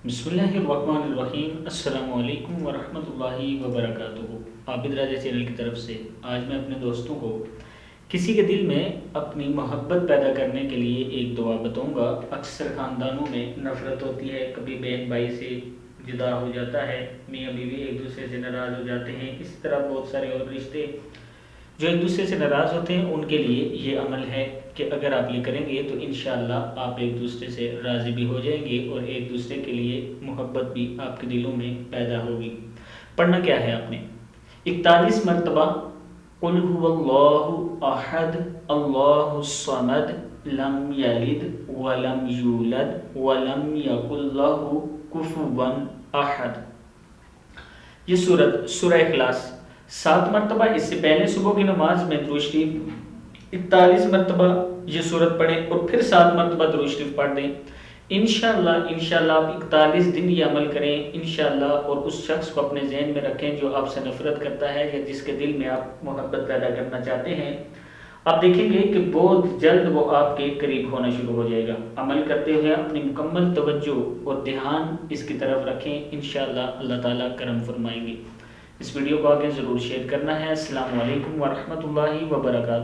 بسم اللہ الرحمن الرحیم، السلام علیکم ورحمۃ اللہ وبرکاتہ۔ عابد راجہ چینل کی طرف سے آج میں اپنے دوستوں کو کسی کے دل میں اپنی محبت پیدا کرنے کے لیے ایک دعا بتاؤں گا۔ اکثر خاندانوں میں نفرت ہوتی ہے، کبھی بہن بھائی سے جدا ہو جاتا ہے، میاں بیوی ایک دوسرے سے ناراض ہو جاتے ہیں، اس طرح بہت سارے اور رشتے جو ایک دوسرے سے ناراض ہوتے ہیں ان کے لیے یہ عمل ہے کہ اگر آپ یہ کریں گے تو انشاءاللہ آپ ایک دوسرے سے راضی بھی ہو جائیں گے اور ایک دوسرے کے لیے محبت بھی آپ کے دلوں میں پیدا ہوگی۔ پڑھنا کیا ہے آپ نے؟ 41 مرتبہ قل هو اللہ احد اللہ الصمد لم یلد ولم یولد ولم یکن له کفوا احد۔ یہ سورہ اخلاص 7 مرتبہ، اس سے پہلے صبح کی نماز میں درود شریف 41 مرتبہ یہ سورت پڑھیں اور پھر 7 مرتبہ درود شریف پڑھ دیں۔ انشاءاللہ آپ 41 دن یہ عمل کریں انشاءاللہ، اور اس شخص کو اپنے ذہن میں رکھیں جو آپ سے نفرت کرتا ہے یا جس کے دل میں آپ محبت پیدا کرنا چاہتے ہیں۔ آپ دیکھیں گے کہ بہت جلد وہ آپ کے قریب ہونا شروع ہو جائے گا۔ عمل کرتے ہوئے اپنی مکمل توجہ اور دھیان اس کی طرف رکھیں، انشاءاللہ اللہ تعالیٰ کرم فرمائیں گے۔ اس ویڈیو کو آگے ضرور شیئر کرنا ہے۔ السلام علیکم ورحمۃ اللہ وبرکاتہ۔